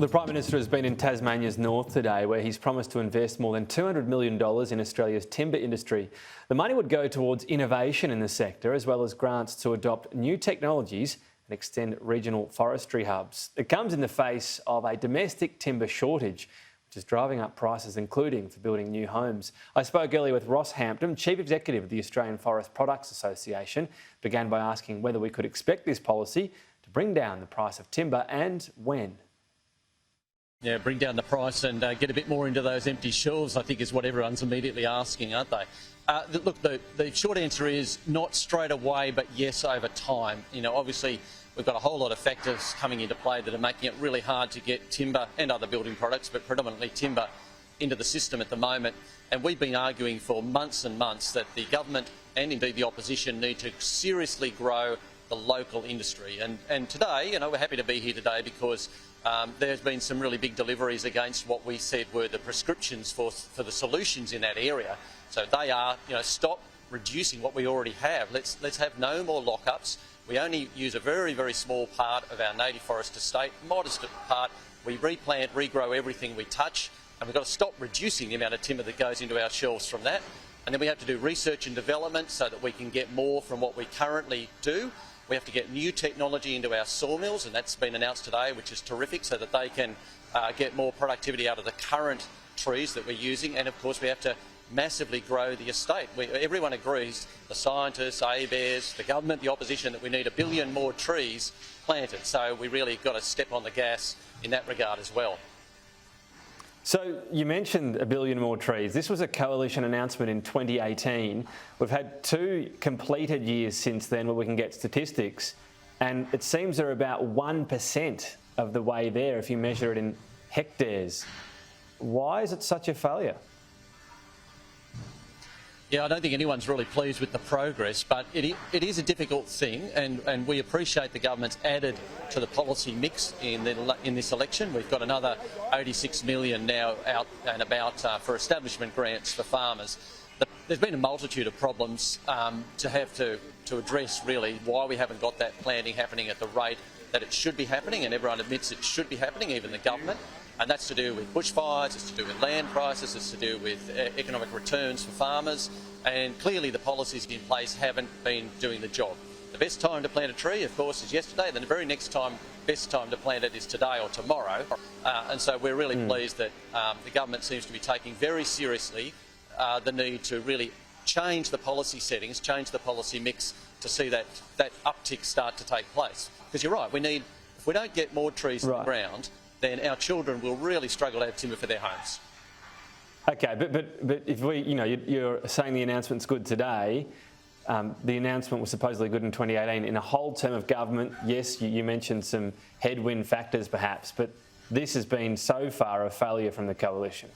The Prime Minister has been in Tasmania's north today, where he's promised to invest more than $200 million in Australia's timber industry. The money would go towards innovation in the sector, as well as grants to adopt new technologies and extend regional forestry hubs. It comes in the face of a domestic timber shortage, which is driving up prices, including for building new homes. I spoke earlier with Hampton, Chief Executive of the Australian Forest Products Association, began by asking whether we could expect this policy to bring down the price of timber and when. Yeah, bring down the price and get a bit more into those empty shelves, I think is what everyone's immediately asking, aren't they? Look, the short answer is not straight away, but yes, over time. You know, obviously, we've got a whole lot of factors coming into play that are making it really hard to get timber and other building products, but predominantly timber, into the system at the moment. And we've been arguing for months and months that the government and indeed the opposition need to seriously grow the local industry. And today, you know, we're happy to be here today because there's been some really big deliveries against what we said were the prescriptions for the solutions in that area. So they are, you know, stop reducing what we already have. Let's have no more lockups. We only use a very, very small part of our native forest estate, modest part. We replant, regrow everything we touch, and we've got to stop reducing the amount of timber that goes into our shelves from that. And then we have to do research and development so that we can get more from what we currently do. We have to get new technology into our sawmills, and that's been announced today, which is terrific, so that they can get more productivity out of the current trees that we're using. And of course, we have to massively grow the estate. Everyone agrees, the scientists, ABARES, the government, the opposition, that we need 1 billion more trees planted. So we really got to step on the gas in that regard as well. So you mentioned 1 billion more trees. This was a coalition announcement in 2018. We've had 2 completed years since then where we can get statistics, and it seems they're about 1% of the way there if you measure it in hectares. Why is it such a failure? Yeah, I don't think anyone's really pleased with the progress, but it is a difficult thing, and we appreciate the government's added to the policy mix in this election. We've got another 86 million now out and about for establishment grants for farmers. There's been a multitude of problems to address, really, why we haven't got that planting happening at the rate that it should be happening, and everyone admits it should be happening, even the government. And that's to do with bushfires, it's to do with land prices, it's to do with economic returns for farmers, and clearly the policies in place haven't been doing the job. The best time to plant a tree, of course, is yesterday, then the very next time, best time to plant it is today or tomorrow. And so we're really pleased that the government seems to be taking very seriously the need to really change the policy settings, change the policy mix to see that uptick start to take place. Because you're right, if we don't get more trees in the ground, then our children will really struggle to have timber for their homes. Okay, but if you're saying the announcement's good today. The announcement was supposedly good in 2018. In a whole term of government, yes, you mentioned some headwind factors perhaps, but this has been so far a failure from the coalition.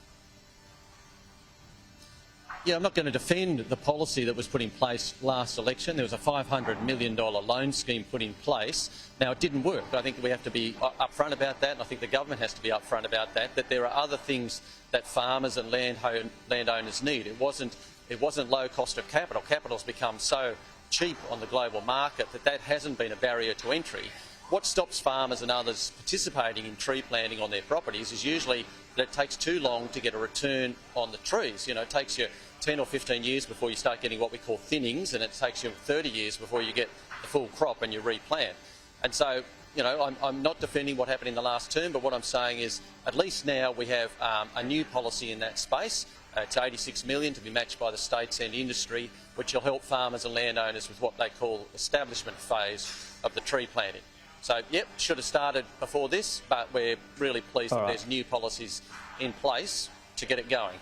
Yeah, I'm not going to defend the policy that was put in place last election. There was a $500 million loan scheme put in place. Now, it didn't work. I think we have to be upfront about that, and I think the government has to be upfront about that there are other things that farmers and landowners need. It wasn't low cost of capital. Capital's become so cheap on the global market that hasn't been a barrier to entry. What stops farmers and others participating in tree planting on their properties is usually that it takes too long to get a return on the trees. You know, it takes you 10 or 15 years before you start getting what we call thinnings, and it takes you 30 years before you get the full crop and you replant. And so, you know, I'm not defending what happened in the last term, but what I'm saying is at least now we have a new policy in that space. It's 86 million to be matched by the states and industry, which will help farmers and landowners with what they call establishment phase of the tree planting. So, yep, should have started before this, but we're really pleased that there's new policies in place to get it going.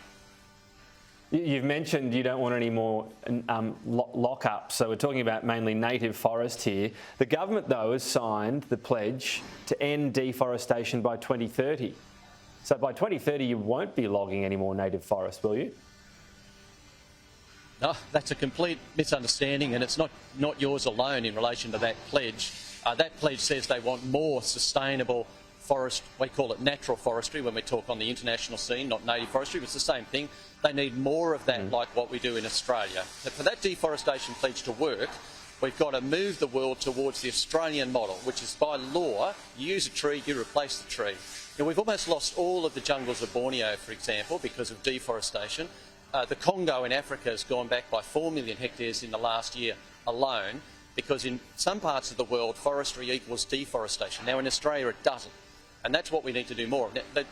You've mentioned you don't want any more lock-ups, so we're talking about mainly native forest here. The government, though, has signed the pledge to end deforestation by 2030. So by 2030 you won't be logging any more native forest, will you? No, that's a complete misunderstanding, and it's not yours alone in relation to that pledge. That pledge says they want more sustainable forest. We call it natural forestry when we talk on the international scene, not native forestry, but it's the same thing. They need more of that, like what we do in Australia. But for that deforestation pledge to work, we've got to move the world towards the Australian model, which is by law, you use a tree, you replace the tree. we've almost lost all of the jungles of Borneo, for example, because of deforestation. The Congo in Africa has gone back by 4 million hectares in the last year alone, because in some parts of the world, forestry equals deforestation. Now, in Australia, it doesn't. And that's what we need to do more. Now,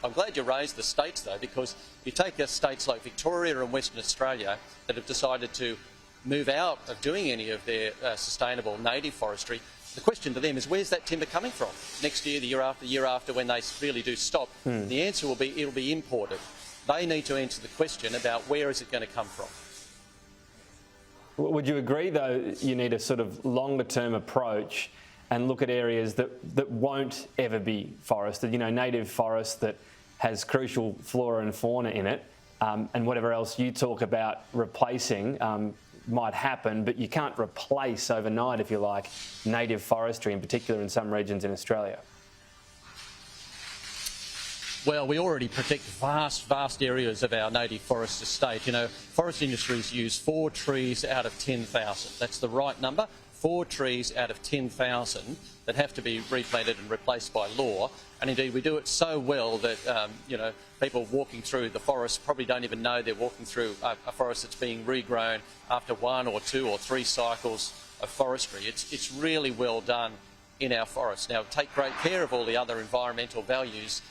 I'm glad you raised the states, though, because you take states like Victoria and Western Australia that have decided to move out of doing any of their sustainable native forestry. The question to them is, where's that timber coming from? Next year, the year after, when they really do stop, the answer will be it'll be imported. They need to answer the question about where is it going to come from. Would you agree, though, you need a sort of longer-term approach and look at areas that won't ever be forested, native forest that has crucial flora and fauna in it, and whatever else you talk about replacing might happen, but you can't replace overnight, if you like, native forestry, in particular in some regions in Australia? Well, we already protect vast areas of our native forest estate. Forest industries use 4 trees out of 10,000. That's the right number. 4 trees out of 10,000 that have to be replanted and replaced by law. And indeed, we do it so well that, people walking through the forest probably don't even know they're walking through a forest that's being regrown after 1 or 2 or 3 cycles of forestry. It's really well done in our forests. Now, take great care of all the other environmental values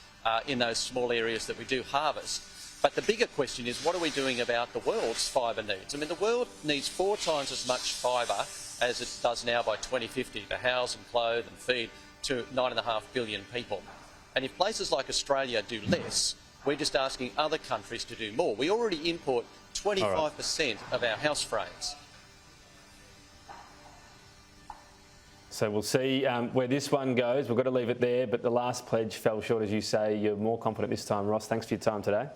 in those small areas that we do harvest. But the bigger question is, what are we doing about the world's fibre needs? I mean, the world needs 4 times as much fibre as it does now by 2050 to house and clothe and feed to 9.5 billion people. And if places like Australia do less, we're just asking other countries to do more. We already import 25% of our house frames. So we'll see where this one goes. We've got to leave it there, but the last pledge fell short, as you say. You're more confident this time, Ross. Thanks for your time today.